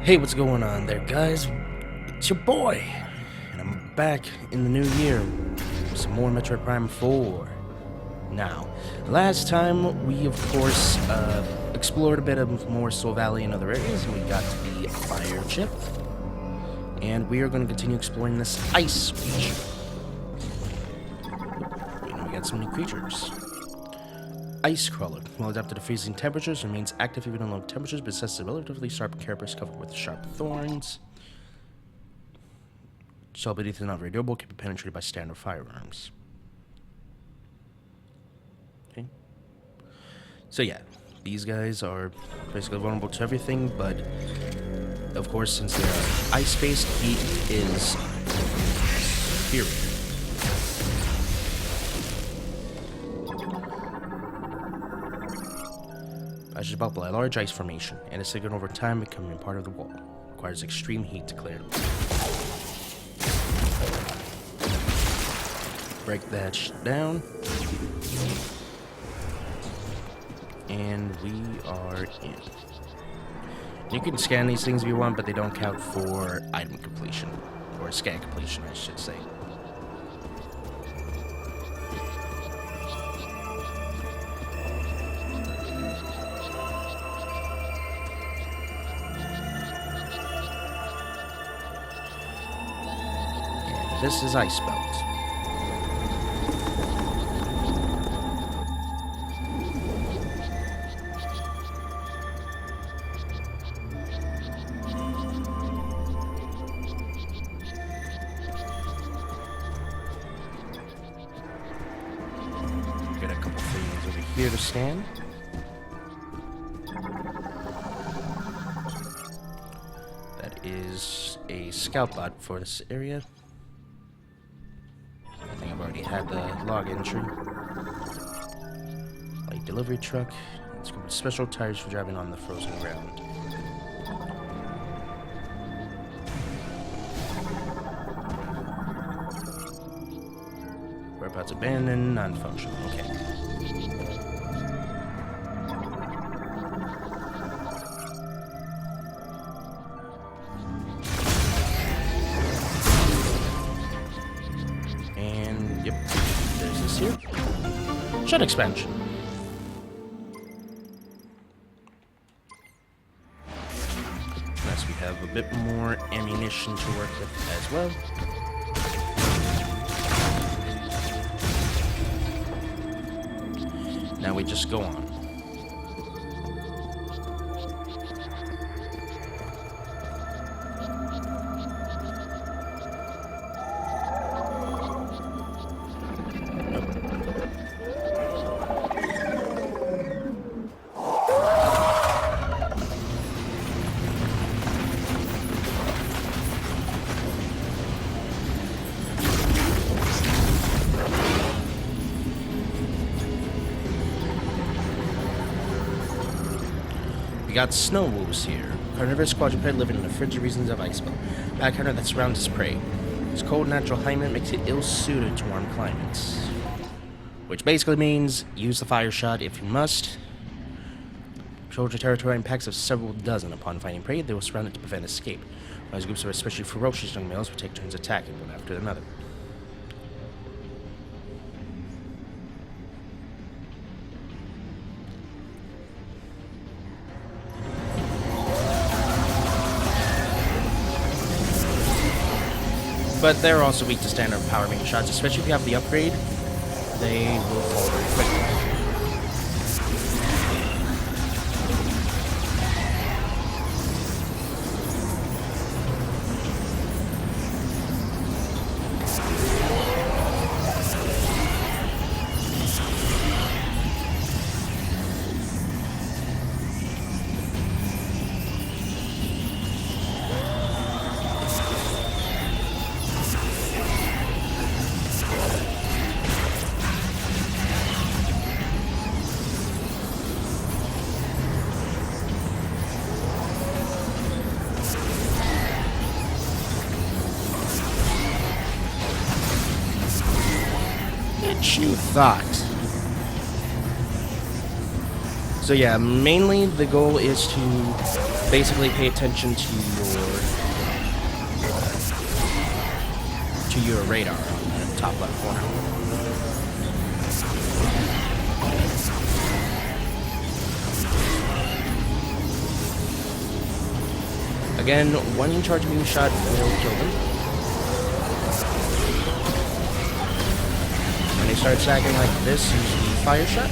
Hey, what's going on there, guys? It's your boy, and I'm back in the new year with some more Metroid Prime 4. Now, last time we, of course, explored a bit of more Soul Valley and other areas, and we got to the fire chip. And we are going to continue exploring this ice region. And we got some new creatures. Ice crawler. Well adapted to freezing temperatures, remains active even in low temperatures, but possesses a relatively sharp carapace covered with sharp thorns. Shell beneath is not very durable, can be penetrated by standard firearms. Okay. So yeah, these guys are basically vulnerable to everything, but of course, since they are ice-based, heat is superior. Ice is built by a large ice formation, and is thickened over time, becoming part of the wall. Requires extreme heat to clear. Break that down. And we are in. You can scan these things if you want, but they don't count for item completion. Or scan completion, I should say. This is Ice Belt. Got a couple things over here to scan. That is a scout bot for this area. I think I've already had the log entry. Light delivery truck. It's got special tires for driving on the frozen ground. Whereabouts abandoned, non-functional. Okay. Shed expansion. Unless we have a bit more ammunition to work with as well. Now we just go on. We got snow wolves here. Carnivorous quadruped living in the frigid regions of Icebelt. Back hunter that surrounds its prey. Its cold natural climate makes it ill-suited to warm climates. Which basically means use the fire shot if you must. Patrol your territory in packs of several dozen. Upon finding prey, they will surround it to prevent escape. These groups of especially ferocious young males will take turns attacking one after another. But they're also weak to standard power range shots, especially if you have the upgrade. They will fall very quickly. You thought. So yeah, mainly the goal is to basically pay attention to your radar on the top left corner. Again, one charge beam shot will kill them. When they start sagging like this, use the fire shot.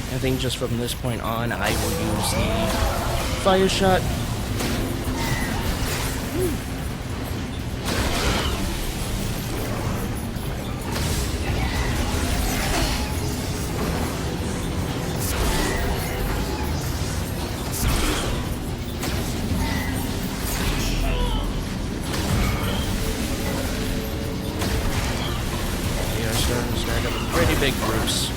I think just from this point on, I will use the fire shot. They are starting to stack up in pretty big groups.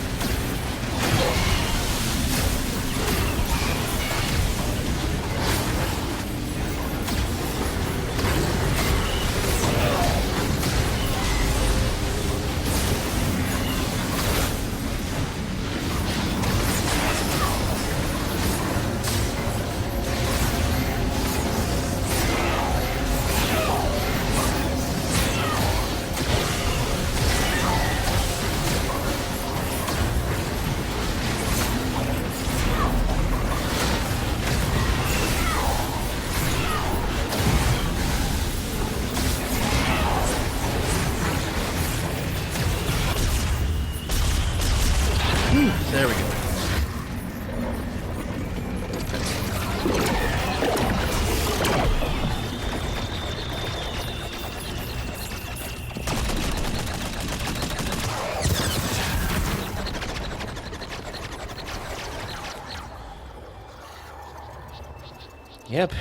There we go. Yep.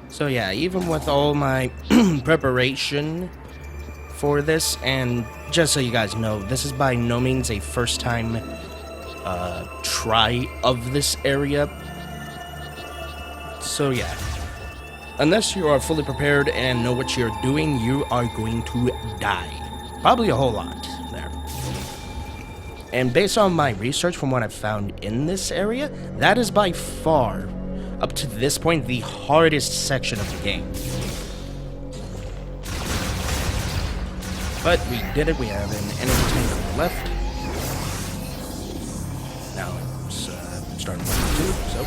So yeah, even with all my preparation for this, and just so you guys know, this is by no means a first time try of this area. So yeah, unless you are fully prepared and know what you're doing, you are going to die. Probably a whole lot there. And based on my research from what I've found in this area, that is by far, up to this point, the hardest section of the game. But we did it. We have an energy tank left. Now it's starting with 2, so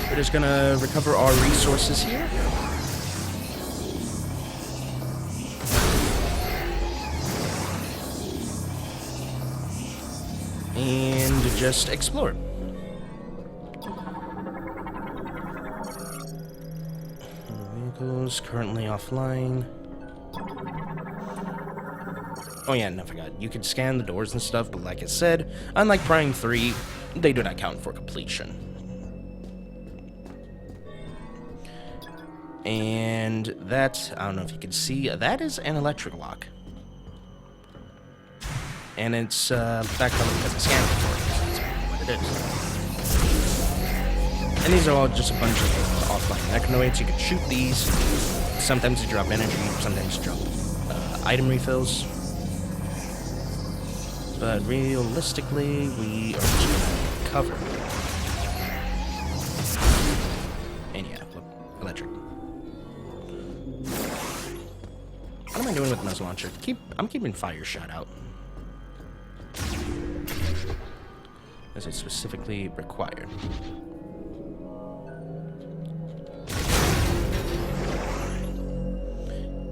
we're just gonna recover our resources here. And just explore. Vehicles currently offline. Oh yeah, and I forgot. You can scan the doors and stuff, but like I said, unlike Prime 3, they do not count for completion. And that, I don't know if you can see, that is an electric lock. And it's backed up because it's scanned before. That's what it is. And these are all just a bunch of offline mechanoids. You can shoot these. Sometimes they drop energy, sometimes they drop item refills. But realistically, we are just gonna cover. And yeah, electric. What am I doing with the muzzle launcher? I'm keeping fire shot out. As it's specifically required.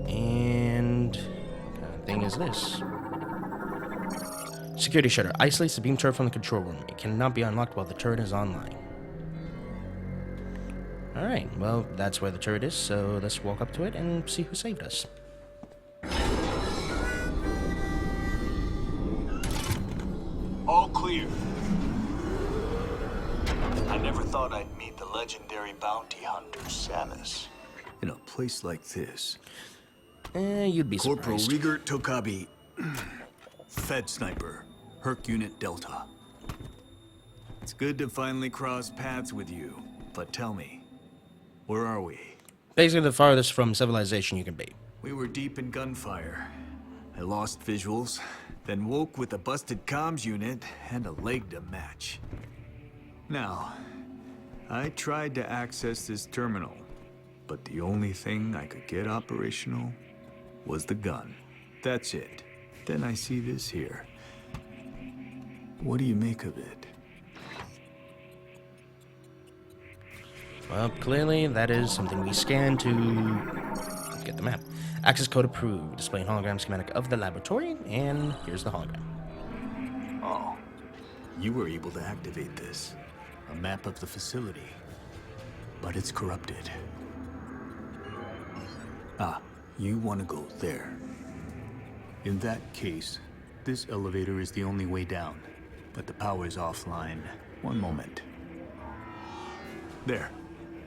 And what kind of thing is this? Security shutter isolates the beam turret from the control room. It cannot be unlocked while the turret is online. Alright, well, that's where the turret is, so let's walk up to it and see who saved us. All clear. I never thought I'd meet the legendary bounty hunter, Samus. In a place like this. You'd be Corporal surprised. Rieger Tokabi. Fed Sniper. Herc Unit Delta. It's good to finally cross paths with you. But tell me, where are we? Basically the farthest from civilization you can be. We were deep in gunfire. I lost visuals, then woke with a busted comms unit and a leg to match. Now, I tried to access this terminal, but the only thing I could get operational was the gun. That's it. Then I see this here. What do you make of it? Well, clearly that is something we scan to get the map. Access code approved. Displaying hologram schematic of the laboratory, and here's the hologram. Oh, you were able to activate this. A map of the facility. But it's corrupted. Ah, you want to go there. In that case, this elevator is the only way down. But the power is offline. One moment. There.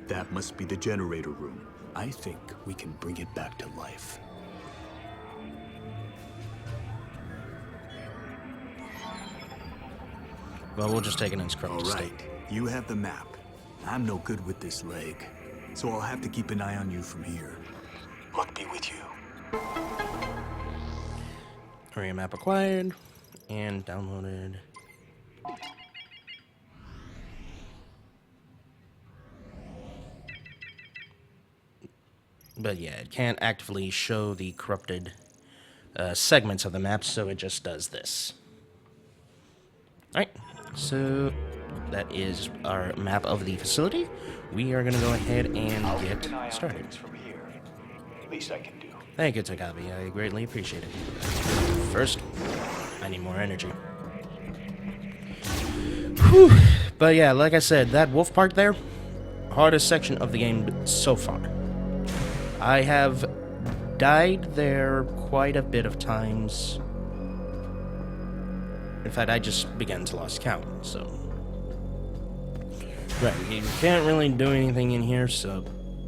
That must be the generator room. I think we can bring it back to life. Well, we'll just take it in its corrupted All right, state. you have the map. I'm no good with this leg, so I'll have to keep an eye on you from here. Luck be with you. Area map acquired and downloaded. But yeah, it can't actively show the corrupted segments of the map, so it just does this. Alright, so that is our map of the facility. We are going to go ahead and get started. From here. Least I can do. Thank you, Takabi. I greatly appreciate it. First, I need more energy. Whew. But yeah, like I said, that wolf part there, hardest section of the game so far. I have died there quite a bit of times. In fact, I just began to lose count, so... Right, you can't really do anything in here, so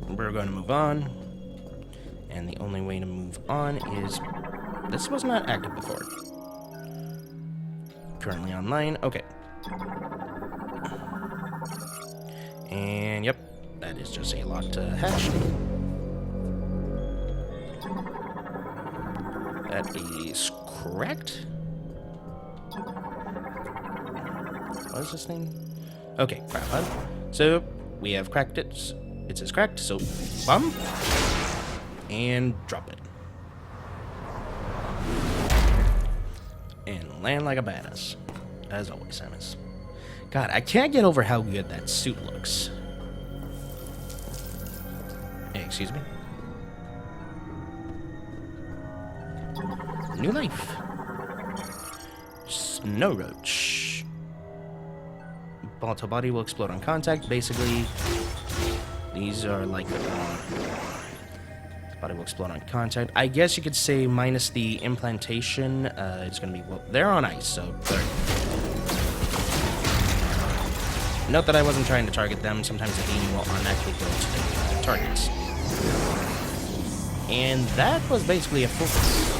we're going to move on. And the only way to move on is... This was not active before. Currently online, okay. And yep, that is just a locked hatch. That is correct. What is this thing? Okay, crap. So, we have cracked it. It says cracked, so bomb. And drop it. And land like a badass. As always, Samus. God, I can't get over how good that suit looks. Hey, excuse me. New life. Snow roach. Volatile body will explode on contact. Basically, these are like body will explode on contact. I guess you could say minus the implantation. It's gonna be well. They're on ice, so. Note that I wasn't trying to target them. Sometimes the beam will automatically go to the targets. And that was basically a focus.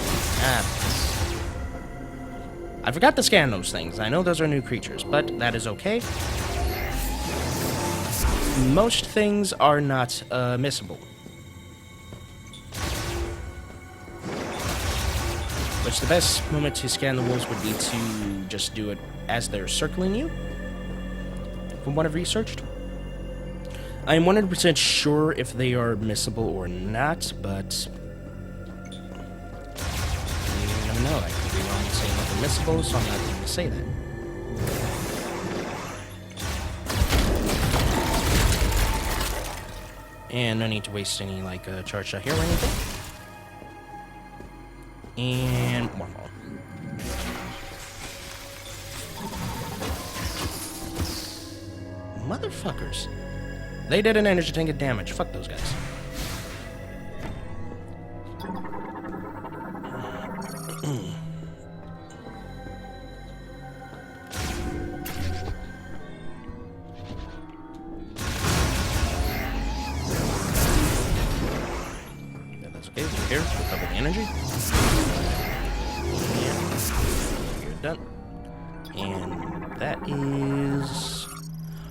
I forgot to scan those things. I know those are new creatures, but that is okay. Most things are not missable. Which the best moment to scan the wolves would be to just do it as they're circling you. From what I've researched. I am 100% sure if they are missable or not, but... you never know. I could be wrong saying that they're missable, so I'm not going to say that. And no need to waste any, charge shot here or anything. And one more. Motherfuckers. They did an energy tank of damage. Fuck those guys. Yeah, that's okay. We're here. Recover the energy. And you're done. And that is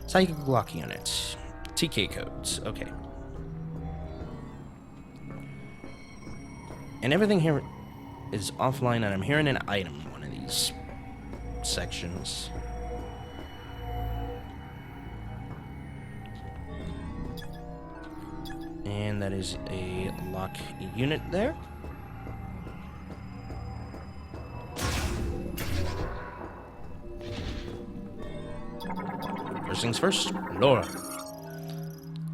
Psychic Block Units. TK codes. Okay. And everything here is offline, and I'm hearing an item in one of these sections. And that is a lock unit there. First things first, Laura.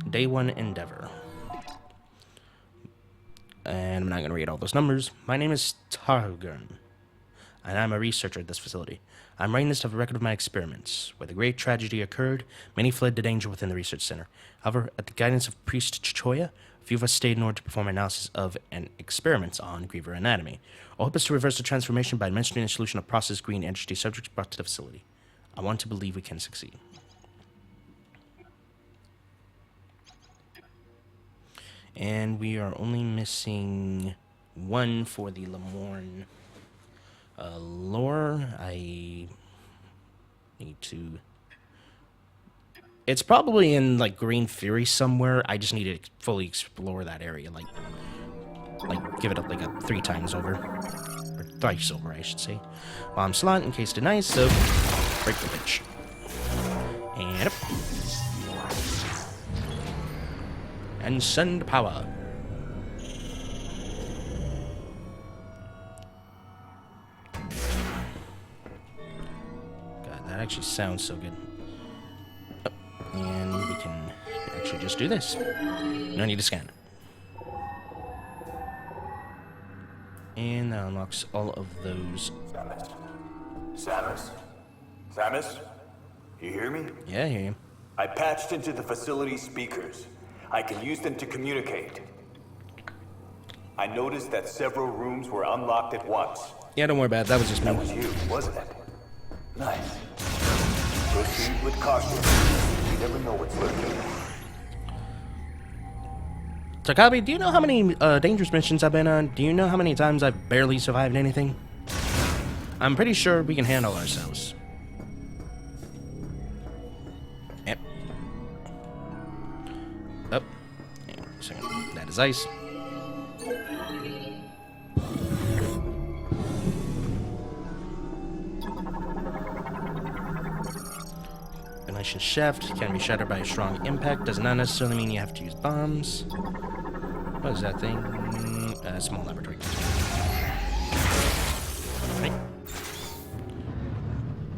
Day 1 Endeavor. And I'm not going to read all those numbers. My name is Targurn, and I'm a researcher at this facility. I'm writing this to have a record of my experiments. Where the great tragedy occurred, many fled to danger within the research center. However, at the guidance of Priest Chichoya, a few of us stayed in order to perform analysis of and experiments on Griever anatomy. Our hope is to reverse the transformation by administering a solution of processed green entity subjects brought to the facility. I want to believe we can succeed. And we are only missing one for the Lamorn lore. I need to... It's probably in, like, Green Fury somewhere. I just need to fully explore that area. Like give it up, like, 3 times over. Or thrice over, I should say. Bomb slot, encased in ice, so... break the pitch. And up. And send power. God, that actually sounds so good. Oh, and we can actually just do this. No need to scan it. And that unlocks all of those. Samus? You hear me? Yeah, I hear you. I patched into the facility speakers. I can use them to communicate. I noticed that several rooms were unlocked at once. Yeah, don't worry about it. That was just me. That was you, wasn't it? Nice. Proceed with caution. You never know what's lurking. Takabe, do you know how many dangerous missions I've been on? Do you know how many times I've barely survived anything? I'm pretty sure we can handle ourselves. Yep. Oh. Hang on a second. That is ice. Ventilation shaft can be shattered by a strong impact. Does not necessarily mean you have to use bombs. What is that thing? Small laboratory. Right.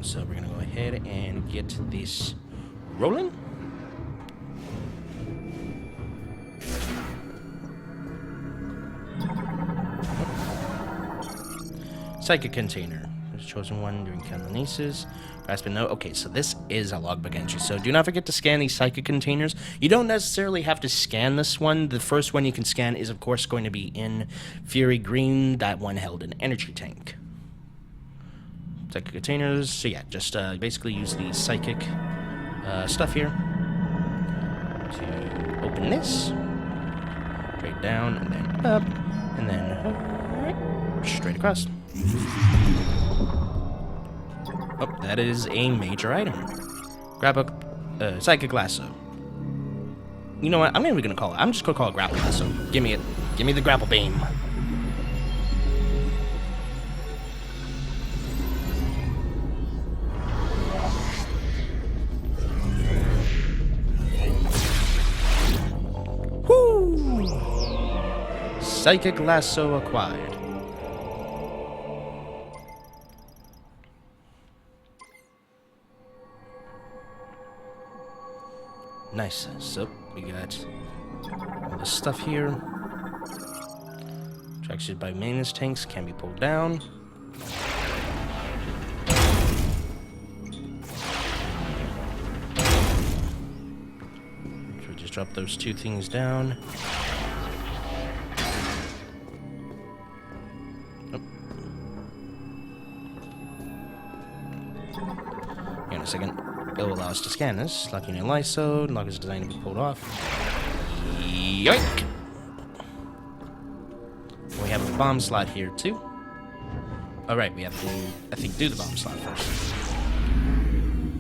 So we're gonna go ahead and get this rolling. Psychic container. There's chosen one during telekinesis. Grasping note. Okay, so this is a logbook entry. So do not forget to scan these psychic containers. You don't necessarily have to scan this one. The first one you can scan is, of course, going to be in Fury Green. That one held an energy tank. Psychic containers. So yeah, just basically use the psychic stuff here to open this. Straight down and then up and then straight across. Oh, that is a major item. Grab a psychic lasso. You know what? I'm not even gonna call it. I'm just gonna call it grapple lasso. Give me it. Give me the grapple beam. Whoo! Psychic lasso acquired. Nice. So, we got all this stuff here. Traction by maintenance tanks can be pulled down. drop those two things down. Oh. Here in a second. It will allow us to scan this. Locking in LISO. Lock is designed to be pulled off. Yoink! We have a bomb slot here too. Alright, we have to, I think, do the bomb slot first.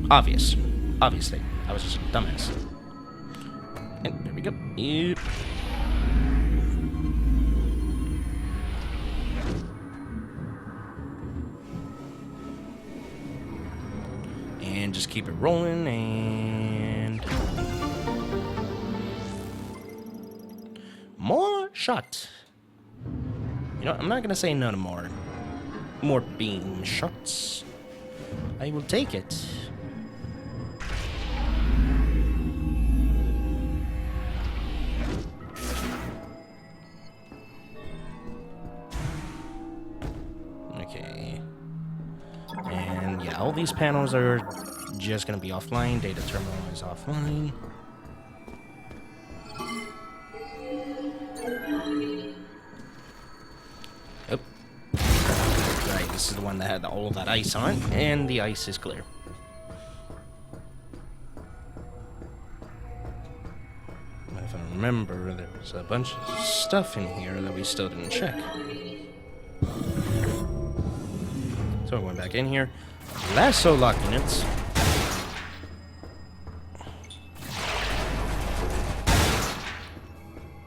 Obviously. I was just a dumbass. And there we go. Yep. And just keep it rolling, and more shot. You know, I'm not gonna say no to more beam shots. I will take it. Okay. And yeah, all these panels are just gonna be offline. Data terminal is offline. Oh. Right, this is the one that had all that ice on it, and the ice is clear. If I remember, there was a bunch of stuff in here that we still didn't check. So I went back in here. Lasso lock units.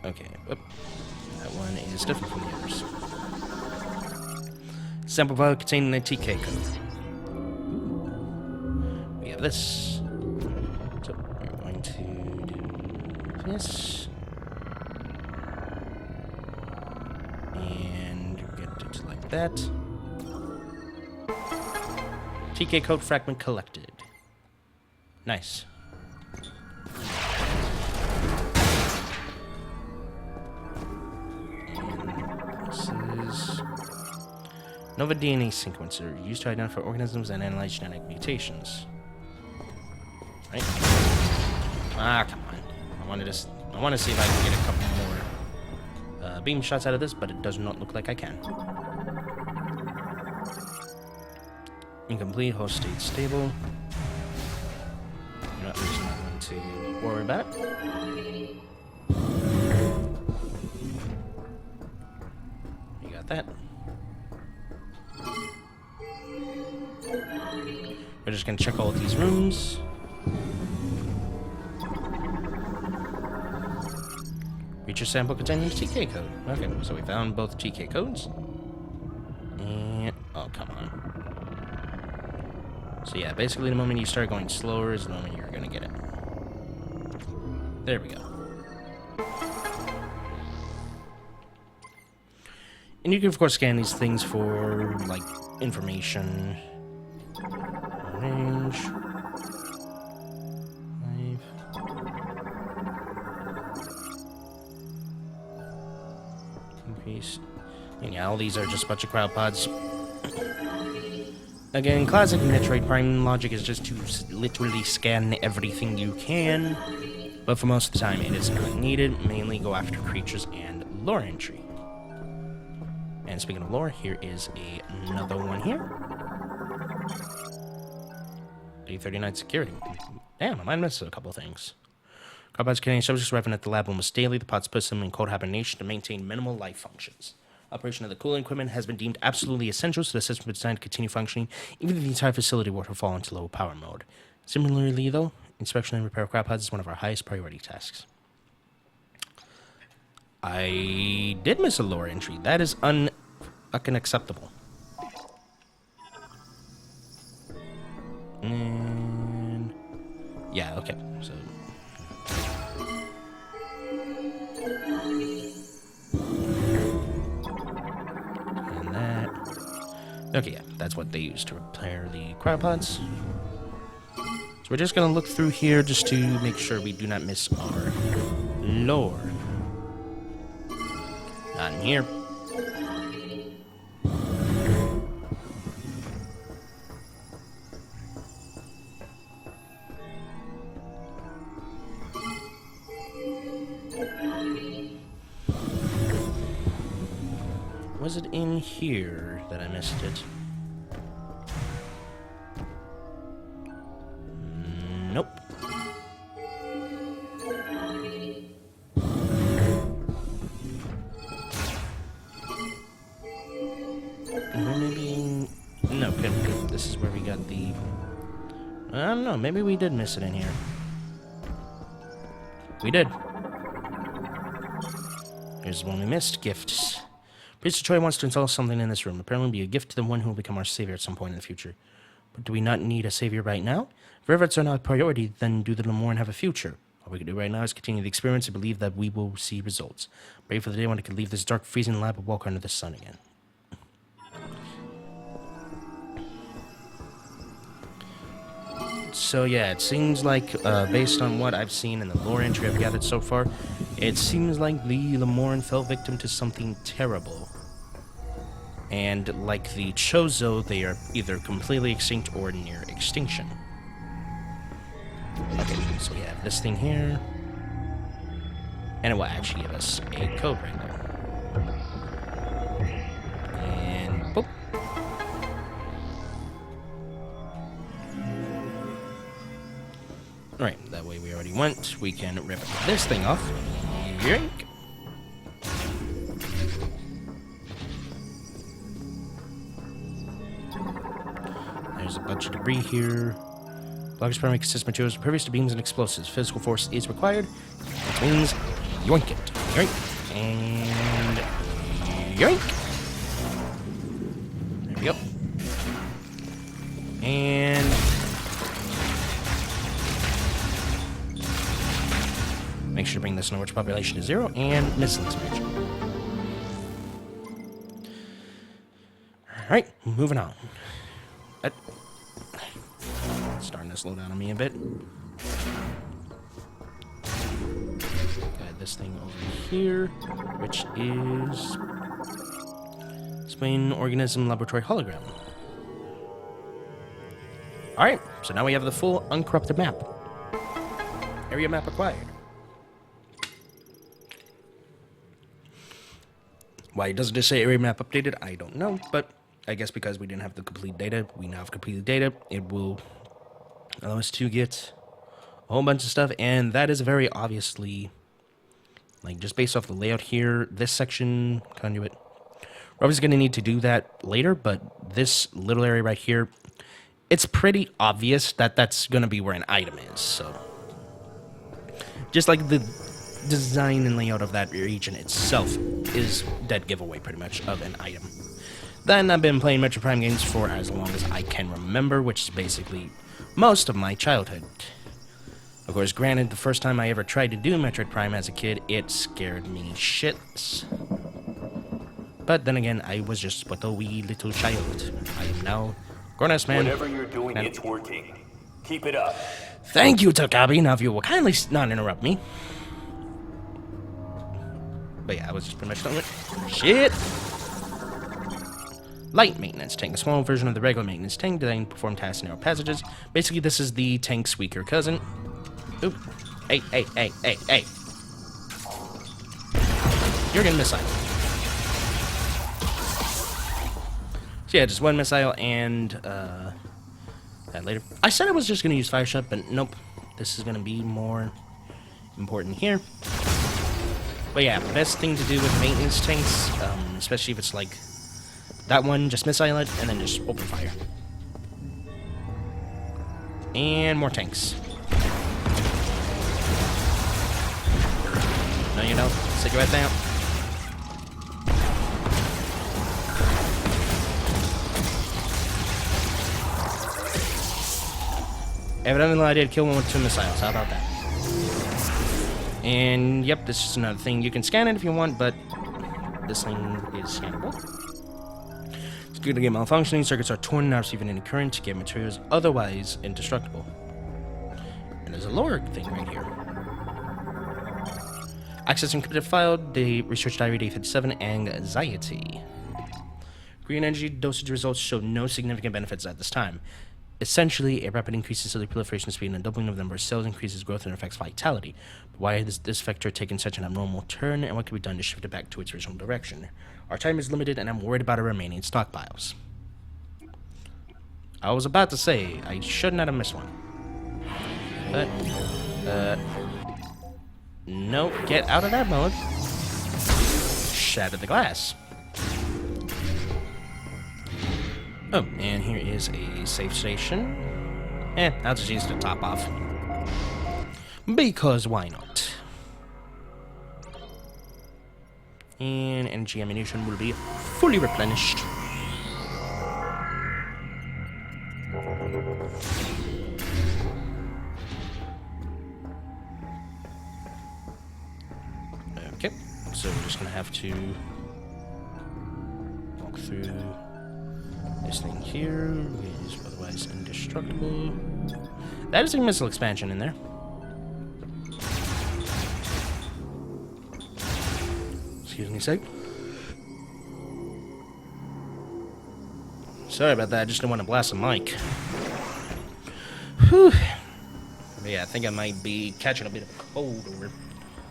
Okay, whoop. That one is different from the others. Sample file containing a TK code. Ooh. We have this. So we're going to do this. And get it like that. TK code fragment collected. Nice. Nova DNA sequencer used to identify organisms and analyze genetic mutations. Right? Ah, come on. I want to see if I can get a couple more beam shots out of this, but it does not look like I can. Incomplete, host state stable. I'm just not going to worry about it. You got that. We're just gonna check all of these rooms. Reach your sample containing the TK code. Okay, so we found both TK codes. And oh, come on. So yeah, basically the moment you start going slower is the moment you're gonna get it. There we go. And you can of course scan these things for like information. Range 5. Increase. And yeah, all these are just a bunch of crowd pods. Again, classic Metroid Prime logic is just to literally scan everything you can, but for most of the time it is not needed. Mainly go after creatures and lore entry. And speaking of lore, here is another one here. 39 security. Damn, I might miss a couple things. Crowd containing subjects arriving at the lab almost daily. The pods puts them in cold hibernation to maintain minimal life functions. Operation of the cooling equipment has been deemed absolutely essential, so the system is designed to continue functioning, even if the entire facility were to fall into low power mode. Similarly, though, inspection and repair of crowd pods is one of our highest priority tasks. I did miss a lore entry. That is unacceptable. And yeah, okay. So and that. Okay, yeah, that's what they use to repair the cryopods. So we're just gonna look through here just to make sure we do not miss our lore. Not in here. Was it in here that I missed it? Nope. Maybe... No, good. This is where we got the... I don't know, maybe we did miss it in here. We did. Here's one we missed. Gifts. Priest Troy wants to install something in this room. Apparently be a gift to the one who will become our savior at some point in the future. But do we not need a savior right now? If reverts are not a priority, then do the Lamorn have a future? All we can do right now is continue the experiments and believe that we will see results. Pray for the day when I can leave this dark, freezing lab and walk under the sun again. So yeah, it seems like, based on what I've seen in the lore entry I've gathered so far, it seems like the Lamorn fell victim to something terrible. And like the Chozo, they are either completely extinct or near extinction. Okay, so we have this thing here. And it will actually give us a code right now. And boop. Alright, that way we already went. We can rip this thing off. Yoink. There's a bunch of debris here. Blockers primarily consists of materials impervious to beams and explosives. Physical force is required, which means yoink it. Yoink. And yoink. There we go. And make sure to bring this Norwich population to 0 and missile expansion. Alright, moving on. Starting to slow down on me a bit. Got this thing over here, which is Spain Organism Laboratory Hologram. Alright, so now we have the full uncorrupted map. Area map acquired. Why doesn't it say area map updated? I don't know, but I guess because we didn't have the complete data, we now have complete data. It will allow us to get a whole bunch of stuff, and that is very obviously, like, just based off the layout here, this section, conduit, we're obviously going to need to do that later, but this little area right here, it's pretty obvious that that's going to be where an item is, so. Just like the design and layout of that region itself is dead giveaway, pretty much, of an item. Then I've been playing Metroid Prime games for as long as I can remember, which is basically most of my childhood. Of course, granted, the first time I ever tried to do Metroid Prime as a kid, it scared me shits. But then again, I was just but a wee little child. I am now grown-ass man. Whatever you're doing, it's working. Keep it up. Thank you, Takabi. Now if you will kindly not interrupt me. But yeah, I was just pretty much done with shit. Light maintenance tank, a small version of the regular maintenance tank designed to perform tasks in narrow passages. Basically, this is the tank's weaker cousin. Oop. Hey. You're gonna missile. So yeah, just one missile and that later. I said I was just gonna use fire shot, but nope. This is gonna be more important here. But yeah, best thing to do with maintenance tanks, especially if it's like that one, just missile it, and then just open fire. And more tanks. No, you don't. Sit your ass down. Evidently I did kill one with 2 missiles. How about that? And yep, this is another thing. You can scan it if you want, but this thing is scannable. It's good to get malfunctioning. Circuits are torn, not receiving any current to get materials otherwise indestructible. And there's a lower thing right here. Access encrypted file, the research diary day 57, anxiety. Green energy dosage results show no significant benefits at this time. Essentially, a rapid increase in cellular proliferation speed and a doubling of the number of cells increases growth and affects vitality. But why has this vector taken such an abnormal turn, and what can be done to shift it back to its original direction? Our time is limited, and I'm worried about our remaining stockpiles. I was about to say, I should not have missed one. But, no, get out of that mode. Shatter the glass. Oh, and here is a safe station. I'll just use the top off. Because why not? And energy ammunition will be fully replenished. Okay, so we're just gonna have to walk through this thing here. It is otherwise indestructible. That is a missile expansion in there. Excuse me a sec. Sorry about that, I just didn't want to blast the mic. Whew. But yeah, I think I might be catching a bit of a cold or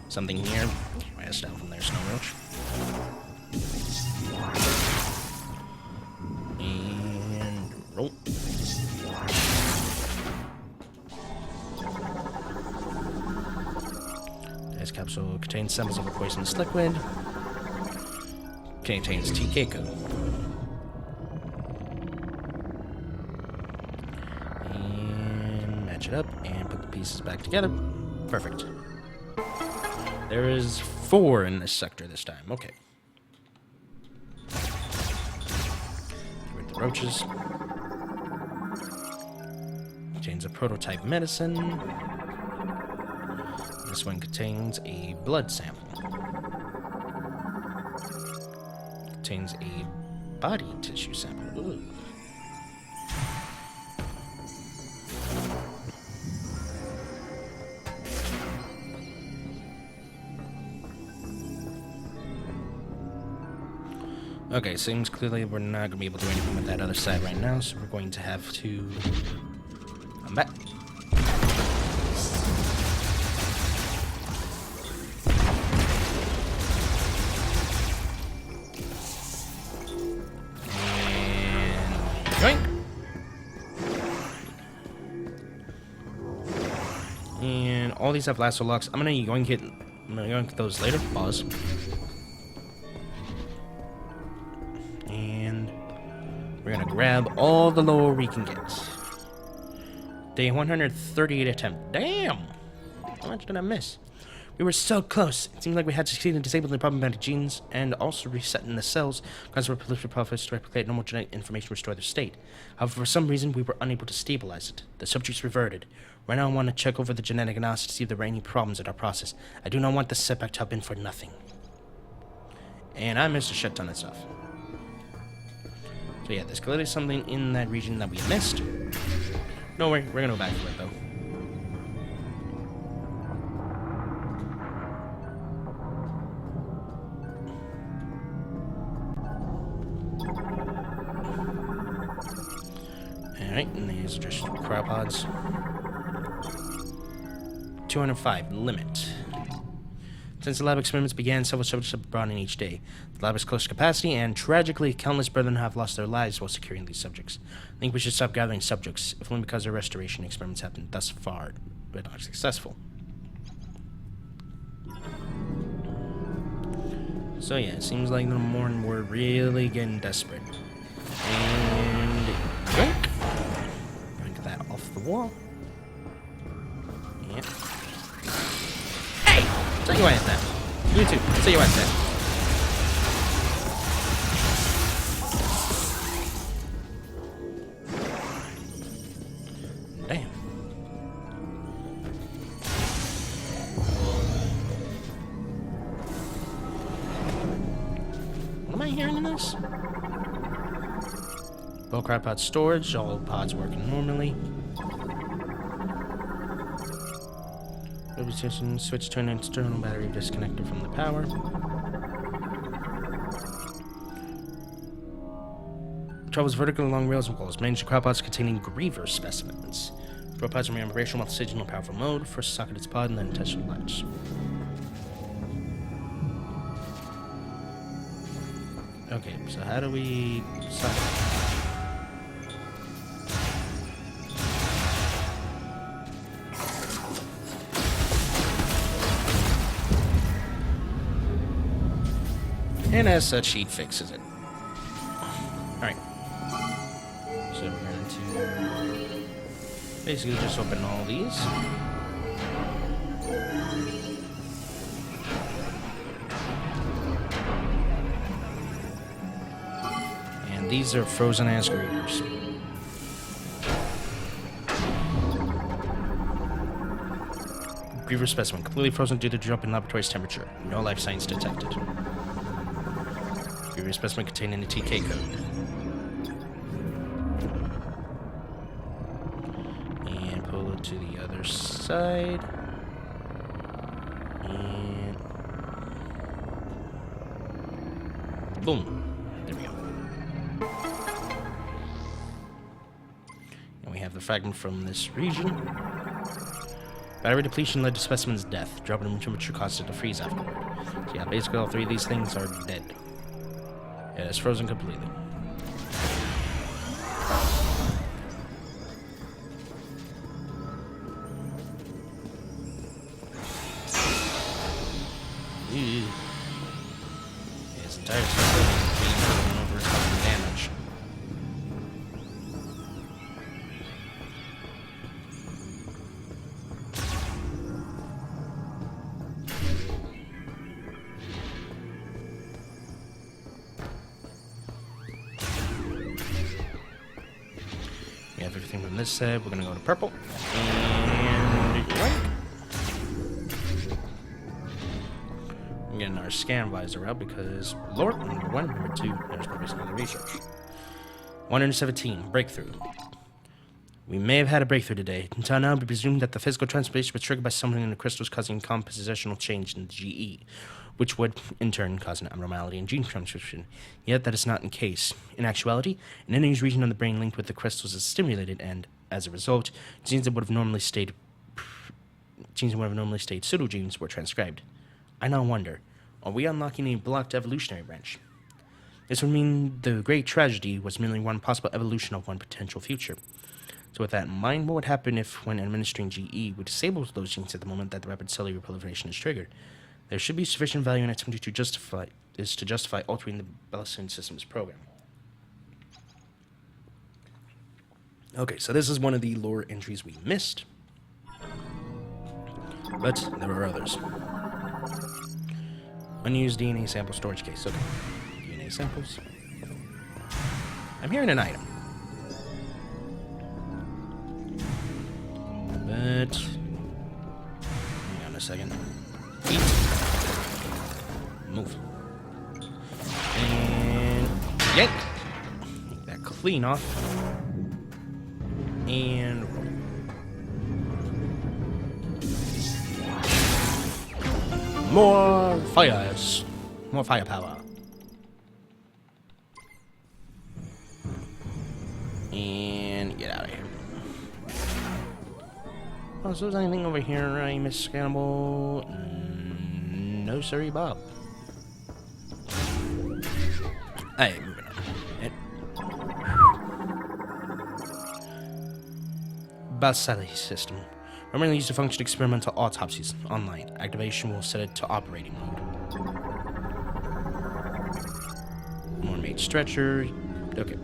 something here. Rest down from there, Snow Roach. And roll. This capsule contains samples of a poisonous liquid. Contains TK code. And match it up and put the pieces back together. Perfect. There is 4 in this sector this time. Okay. Get rid of the roaches. Contains a prototype medicine. This one contains a blood sample. Contains a body tissue sample. Ooh. Okay, seems clearly we're not going to be able to do anything with that other side right now, so we're going to have to come back. And yoink! And all these have lasso locks. I'm gonna yoink those later. Pause. We're gonna grab all the lore we can get. Day 138 attempt. Damn! How much did I miss? We were so close. It seemed like we had succeeded in disabling the problematic genes and also resetting the cells, causing proliferation process to replicate normal genetic information to restore their state. However, for some reason, we were unable to stabilize it. The subjects reverted. Right now, I want to check over the genetic analysis to see if there were any problems in our process. I do not want this setback to have been for nothing. And I missed a shit ton of stuff. So yeah, there's clearly something in that region that we missed. No worry, we're gonna go back for it though. Alright, and these are just cryopods. 205, limit. Since the lab experiments began, several subjects have been brought in each day. The lab is close to capacity, and tragically, countless brethren have lost their lives while securing these subjects. I think we should stop gathering subjects, if only because our restoration experiments have been thus far, but not successful. So yeah, it seems like the Lamorn were really getting desperate. And yoink! Yoink that off the wall. Yep. Say you answer that. You too. Say you answer that. Damn. What am I hearing in this? Bullcrap pod storage. All pods working normally. Switch to an external battery disconnected from the power. travels vertically along rails and walls, managed crop pods containing Griever specimens. Drop pods remain operational while staging in powerful mode. First socket its pod and then touch the latch. Okay, so how do we socket? And as such, he fixes it. Alright. So we're going to basically just open all these. And these are frozen ass Grievers. Griever specimen, completely frozen due to drop in laboratory's temperature. No life signs detected. Griever specimen containing a TK code. And pull it to the other side. And boom. There we go. And we have the fragment from this region. Battery depletion led to specimen's death. Dropping in temperature caused it to freeze afterward. So yeah, basically all three of these things are dead. Yeah, it's frozen completely. Ew. His entire system is being taken over some damage. We have everything from this side. We're gonna go to purple. And yoink. I'm getting our scan visor out because Lord, number 1, number 2, there's probably some other research. 117, breakthrough. We may have had a breakthrough today. Until now, we presume that the physical transformation was triggered by something in the crystals causing compositional change in the GE, which would, in turn, cause an abnormality in gene transcription. Yet that is not the case. In actuality, an energy region on the brain linked with the crystals is stimulated, and, as a result, genes that would have normally stayed pseudogenes were transcribed. I now wonder, are we unlocking a blocked evolutionary branch? This would mean the great tragedy was merely one possible evolution of one potential future. So with that in mind, what would happen if, when administering GE, we disable those genes at the moment that the rapid cellular proliferation is triggered? There should be sufficient value in attempting to justify altering the Bellison system's program. Okay, so this is one of the lore entries we missed. But there were others. Unused DNA sample storage case. Okay. DNA samples. I'm hearing an item. But hang on a second. Eat. Move. And yank. Take that clean off. And roll. More fires. More firepower. And get out of here. Oh, so there's anything over here, right, Miss Scannable? No, sorry, Bob. Hey, moving on. Basali system. Primarily used to function experimental autopsies online. Activation will set it to operating mode. More made stretcher. Okay.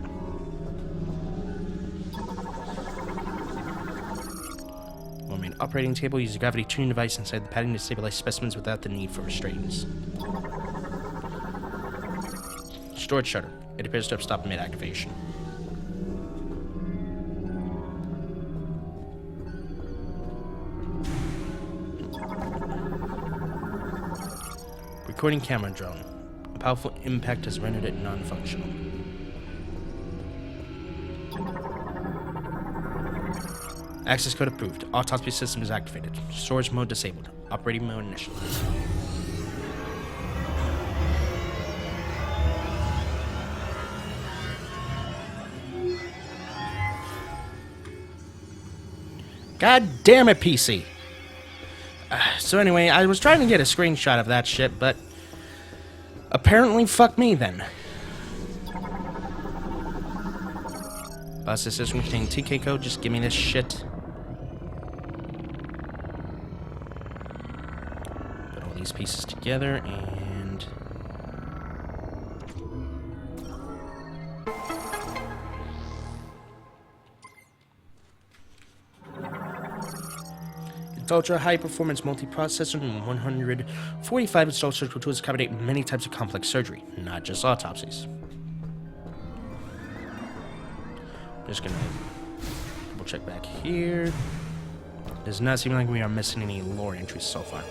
More made operating table. Use a gravity tuning device inside the padding to stabilize specimens without the need for restraints. Storage shutter. It appears to have stopped mid-activation. Recording camera drone. A powerful impact has rendered it non-functional. Access code approved. Autopsy system is activated. Storage mode disabled. Operating mode initialized. God damn it, PC. So anyway, I was trying to get a screenshot of that shit, but apparently fuck me then. Bus system containing TK code, just give me this shit. Put all these pieces together and... Ultra high performance multiprocessor and 145 installed surgical tools accommodate many types of complex surgery, not just autopsies. Just gonna double check back here. Does not seem like we are missing any lore entries so far.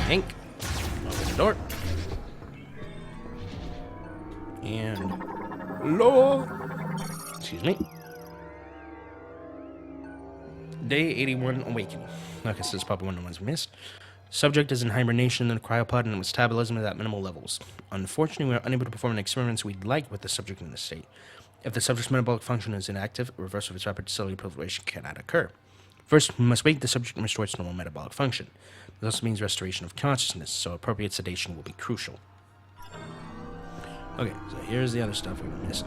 Hank, open the door. And lore. Excuse me. Day 81 Awakening. Okay, so this is probably one of the ones we missed. Subject is in hibernation in the cryopod and metabolism is at minimal levels. Unfortunately, we are unable to perform the experiments we'd like with the subject in this state. If the subject's metabolic function is inactive, a reversal of its rapid cellular proliferation cannot occur. First, we must wait the subject to restore its normal metabolic function. This also means restoration of consciousness, so appropriate sedation will be crucial. Okay, so here's the other stuff we were missing.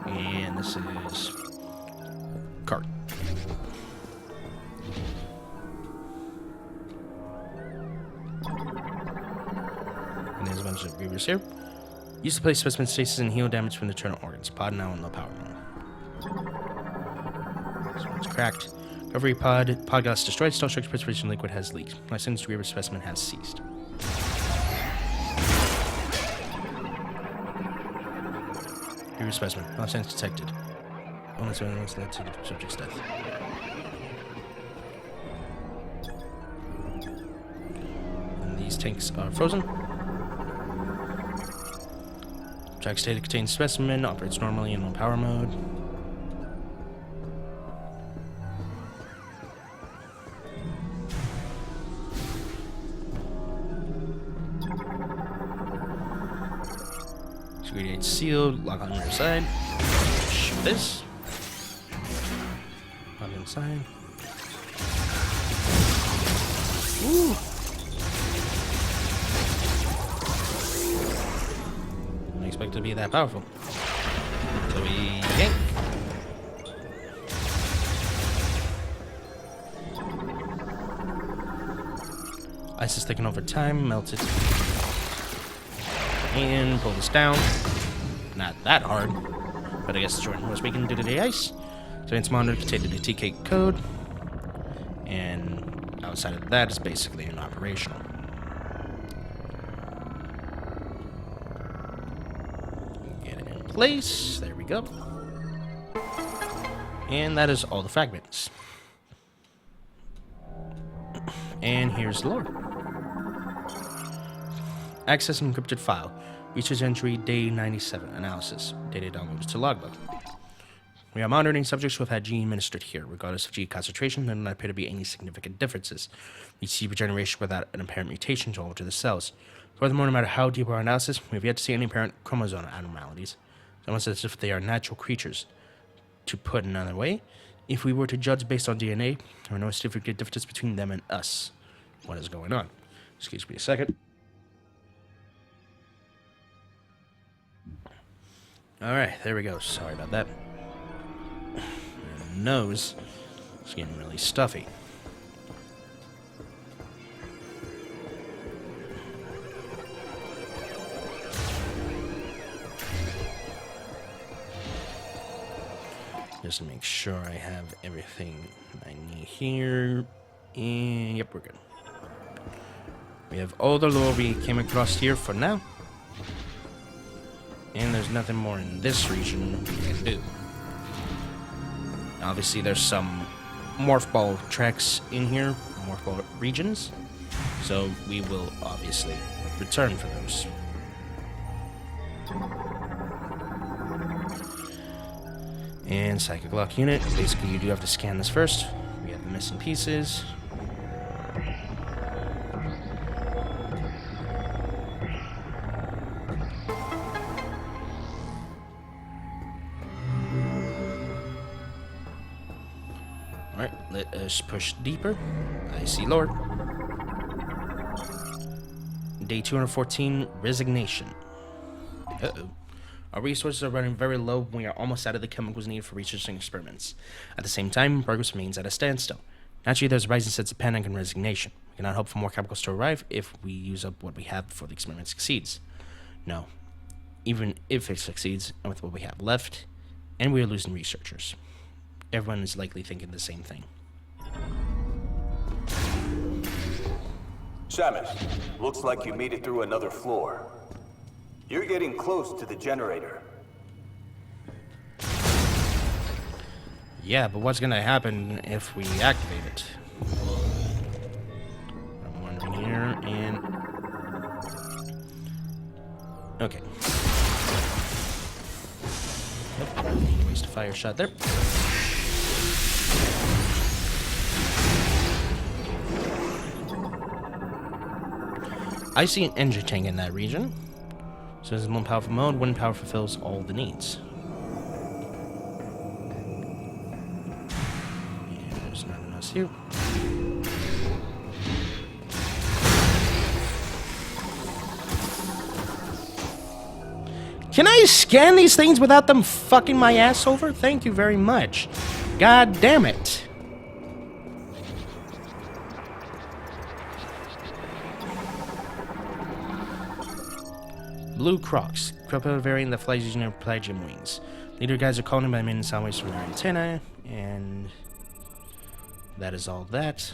And this is cart. And there's a bunch of Viewros here. Use to place specimen stasis and heal damage from the internal organs. Pod now in low power mode. This one's cracked. Recovery pod. Pod gas destroyed. Stone structure precipitation liquid has leaked. License to Viewros specimen has ceased. Viewros specimen. License detected. Only surveillance led to the subject's death. And these tanks are frozen. Track state contains specimen, operates normally in low power mode. Security gate sealed, lock on the rear side. Shoot this. On the inside. Ooh. Expect to be that powerful. So we yank. Ice is taken over time, melt it. And pull this down. Not that hard, but I guess it's short most we can do today ice. Surveillance monitor contained the TK code. And outside of that is basically an operational. Place. There we go. And that is all the fragments. And here's the lore. Access encrypted file. Research entry day 97. Analysis. Data downloads to logbook. We are monitoring subjects who have had G administered here. Regardless of G concentration, there do not appear to be any significant differences. We see regeneration without an apparent mutation to alter the cells. Furthermore, no matter how deep our analysis, we have yet to see any apparent chromosome abnormalities. Almost as if they are natural creatures. To put another way, if we were to judge based on DNA, there are no significant differences between them and us. What is going on? Excuse me a second. Alright, there we go. Sorry about that. My nose is getting really stuffy. Just to make sure I have everything I need here. And yep, we're good. We have all the lore we came across here for now. And there's nothing more in this region we can do. Obviously, there's some morph ball tracks in here, morph ball regions. So we will obviously return for those. And psychic lock unit. Basically, you do have to scan this first. We have the missing pieces. Alright, let us push deeper. I see Lord. Day 214, Resignation. Uh-oh. Our resources are running very low when we are almost out of the chemicals needed for research and experiments. At the same time, progress remains at a standstill. Naturally, there's a rising sense of panic and resignation. We cannot hope for more chemicals to arrive if we use up what we have before the experiment succeeds. No. Even if it succeeds, and with what we have left, and we are losing researchers. Everyone is likely thinking the same thing. Shamus, looks like you made it through another floor. You're getting close to the generator. Yeah, but what's gonna happen if we activate it? I'm wondering here, and... okay. Nope. Waste a fire shot there. I see an engine tank in that region. So this is one powerful mode. One power fulfills all the needs. Yeah, there's nothing else here. Can I scan these things without them fucking my ass over? Thank you very much. God damn it. Blue Crocs, Cropo variant that flies using their plagium wings. Leader guides are calling by men sound waves from their antennae, and that is all that.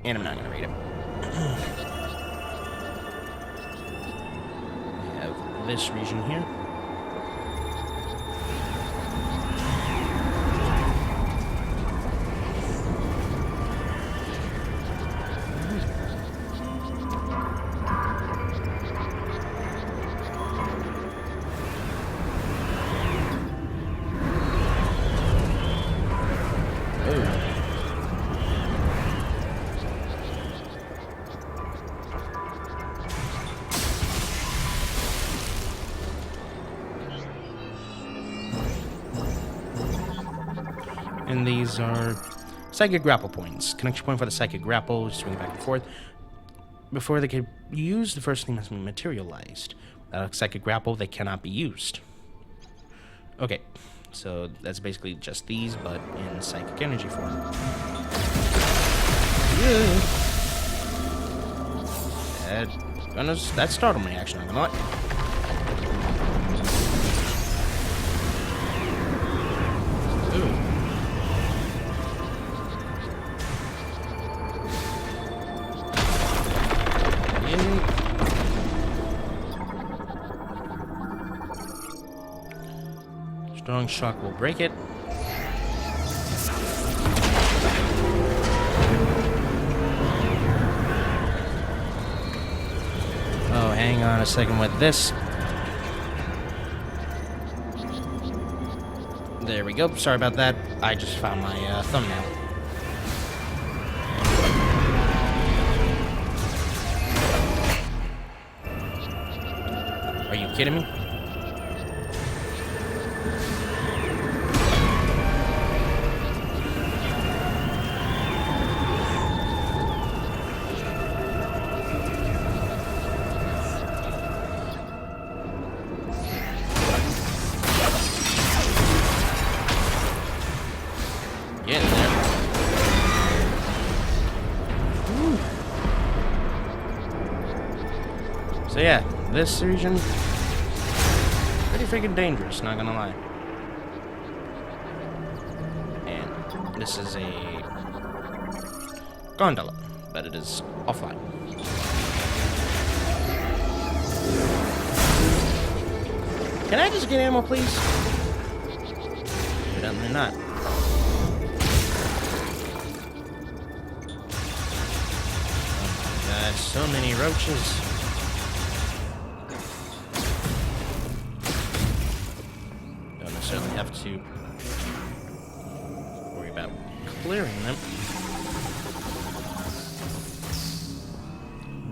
And I'm not gonna read it. We have this region here. And these are psychic grapple points. Connection point for the psychic grapple, swing back and forth. Before they can be used, the first thing must be materialized. Without a psychic grapple, they cannot be used. Okay, so that's basically just these, but in psychic energy form. Yeah. That startled me, actually, I'm gonna lie. Strong shock will break it. Oh, hang on a second with this. There we go. Sorry about that. I just found my thumbnail. Are you kidding me? Getting there. Woo. So yeah, this region pretty freaking dangerous, not gonna lie. And this is a gondola, but it is offline. Can I just get ammo, please? Evidently not. So many roaches. have to worry about clearing them.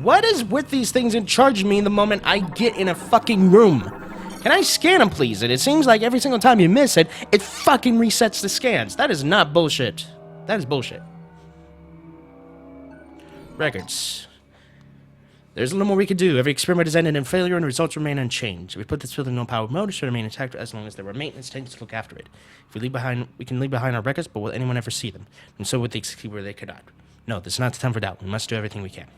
What is with these things in charge of me the moment I get in a fucking room? Can I scan them, please? And it seems like every single time you miss it, it fucking resets the scans. That is not bullshit. That is bullshit. Records. There's a little more we could do. Every experiment has ended in failure and the results remain unchanged. We put this field in no-power mode. It should remain intact as long as there were maintenance tanks to look after it. If we leave behind, we can leave behind our records, but will anyone ever see them? And so would they see where they cannot. No, this is not the time for doubt. We must do everything we can.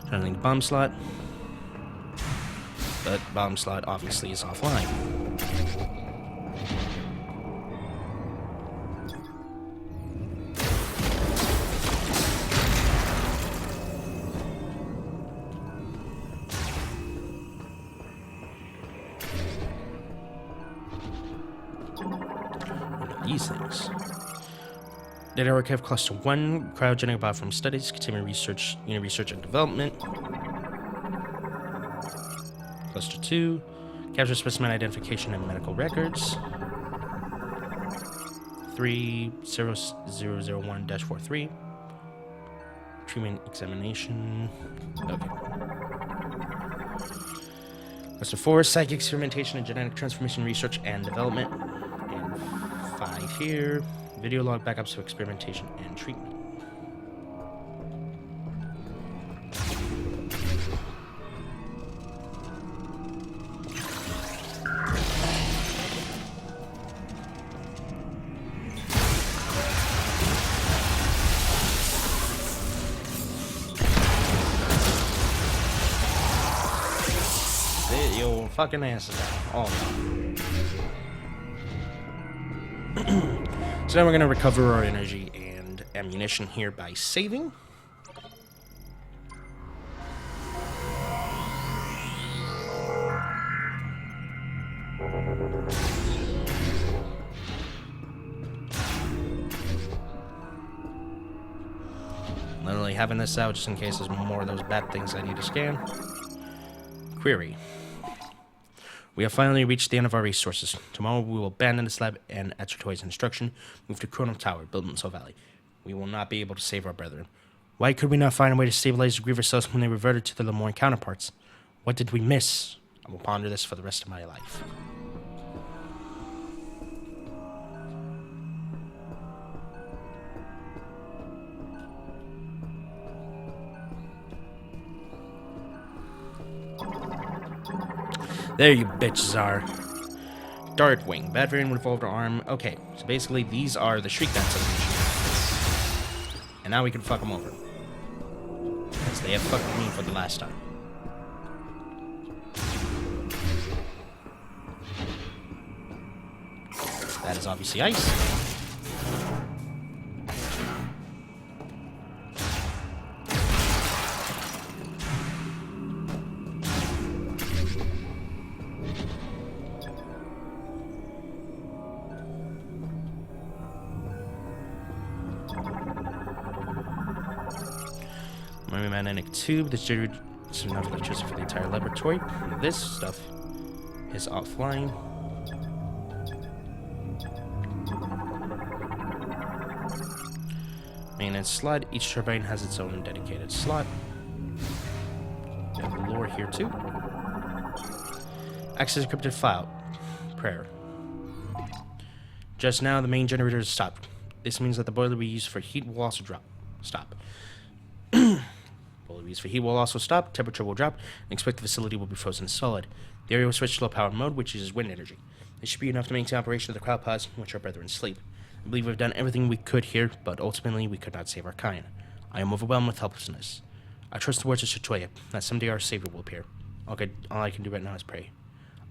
Trying to link the bomb slot. But bomb slot obviously is offline. These things. Data Archive Cluster 1, cryogenic biofilm studies, continuing research, unit research and development. Cluster 2, capture specimen identification and medical records. 30001-43, treatment examination. Okay. Cluster 4, psychic experimentation and genetic transformation research and development. And 5 here. Video log backups of experimentation and treatment. Sit your fucking asses down. All of them. So now we're going to recover our energy and ammunition here by saving. Literally having this out just in case there's more of those bad things I need to scan. Query. We have finally reached the end of our resources. Tomorrow we will abandon this lab and, at Sertoy's instruction, move to Chrono Tower, built in Soul Valley. We will not be able to save our brethren. Why could we not find a way to stabilize the Grievous cells when they reverted to the Lamorn counterparts? What did we miss? I will ponder this for the rest of my life. There you bitches are. Dartwing. Bad variant with evolved arm. Okay, so basically these are the Shriek Dance evolution. And now we can fuck them over. Because they have fucked me for the last time. That is obviously ice. Magnetic tube. This generates enough electricity for the entire laboratory. This stuff is offline. Maintenance slot. Each turbine has its own dedicated slot. We have lore here too. Access encrypted file. Prayer. Just now, the main generator has stopped. This means that the boiler we use for heat will also stop. Boiler we use for heat will also stop. Temperature will drop. And expect the facility will be frozen solid. The area will switch to low power mode, which uses wind energy. This should be enough to maintain operation of the crowd pods in which our brethren sleep. I believe we've done everything we could here, but ultimately we could not save our kind. I am overwhelmed with helplessness. I trust the words of Sertoy that someday our savior will appear. All I can do right now is pray.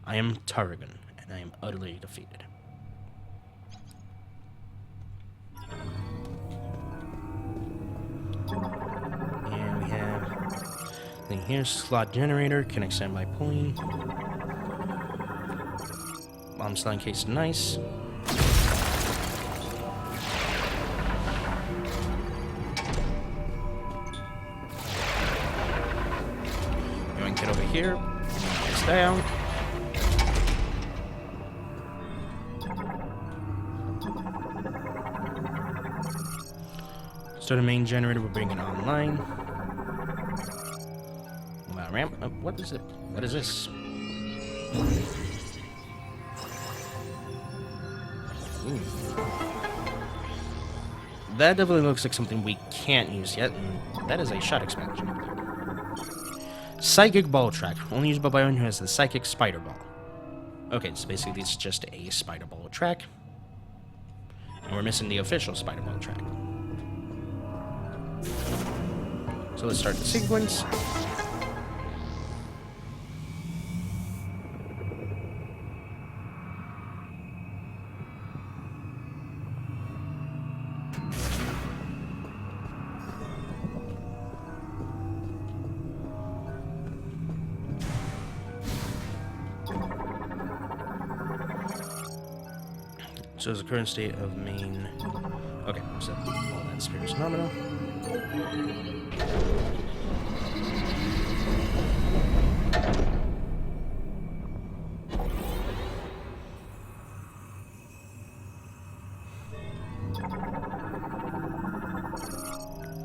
I am Tarragon, and I am utterly defeated. And we have thing here, slot generator, can extend by pulling. Bomb slide case, nice. Get over here. here. It's down. Start a main generator. We'll bring it online. Wow, ramp. What is it? What is this? Ooh. That definitely looks like something we can't use yet, and that is a shot expansion. Psychic Ball Track, only used by anyone who has the Psychic Spider Ball. Okay, so basically it's just a Spider Ball track. And we're missing the official Spider Ball track. So let's start the sequence. So is the current state of main... Okay, so all that spirit is nominal.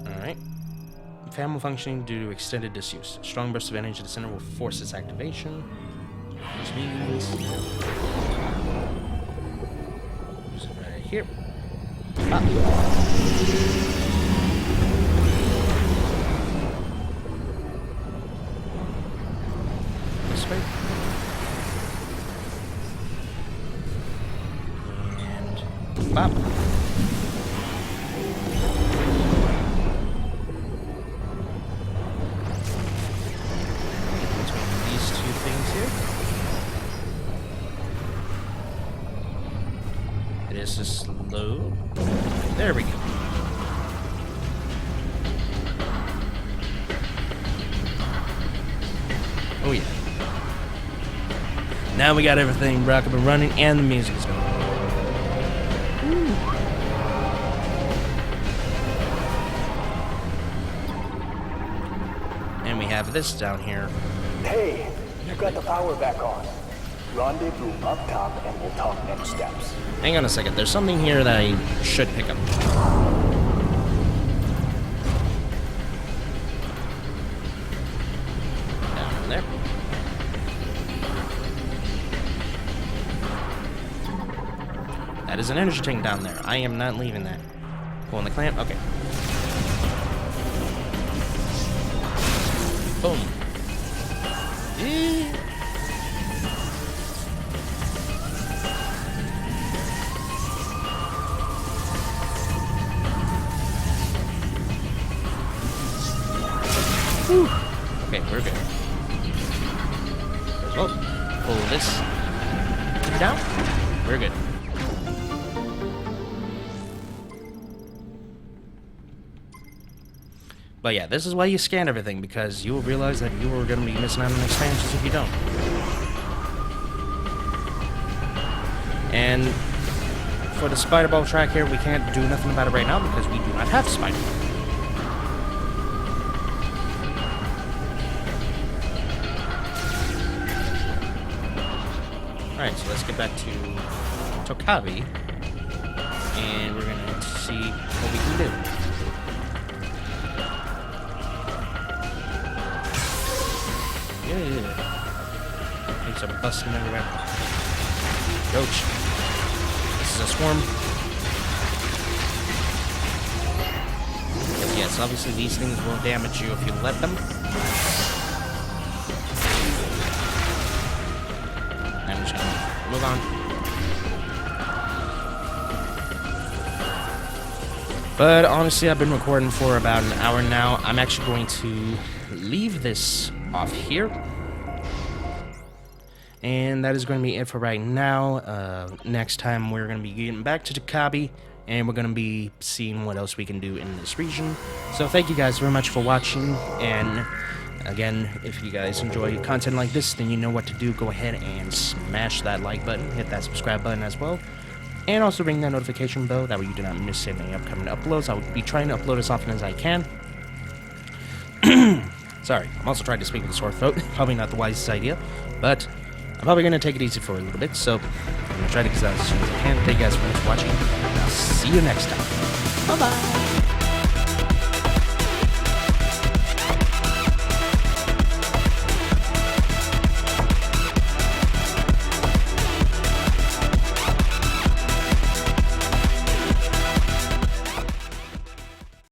Alright. Fan functioning due to extended disuse. A strong burst of energy to the center will force its activation. Which means... use it right here. This way. And bop. Between these two things here. It is a slow. There we go. Oh yeah. Now we got everything rock up and running, and the music's going. Ooh. And we have this down here. Hey, you got the power back on. Rendezvous up top and we'll talk next steps. Hang on a second. There's something here that I should pick up. Down there. That is an energy tank down there. I am not leaving that. Pulling the clamp. Okay. Boom. Whew. Okay, we're good. Oh, pull this down. We're good. But yeah, this is why you scan everything, because you will realize that you are going to be missing out on expansions if you don't. And for the Spider Ball track here, we can't do nothing about it right now because we do not have Spider Ball. Alright, so let's get back to Tokabi, and we're gonna see what we can do. Yeah. Things are busting everywhere. Roach. This is a swarm. But yes, obviously these things will damage you if you let them. I'm just gonna move on. But honestly, I've been recording for about an hour now. I'm actually going to leave this off here. And that is going to be it for right now. Next time, we're going to be getting back to Tokabi, and we're going to be seeing what else we can do in this region. So thank you guys very much for watching, and again, if you guys enjoy content like this, then you know what to do. Go ahead and smash that like button, hit that subscribe button as well, and also ring that notification bell, that way you do not miss any upcoming uploads. I will be trying to upload as often as I can. Sorry, I'm also trying to speak with a sore throat. Probably not the wisest idea, but I'm probably going to take it easy for a little bit, so I'm going to try to get out as soon as I can. Thank you guys for watching, and I'll see you next time. Bye-bye!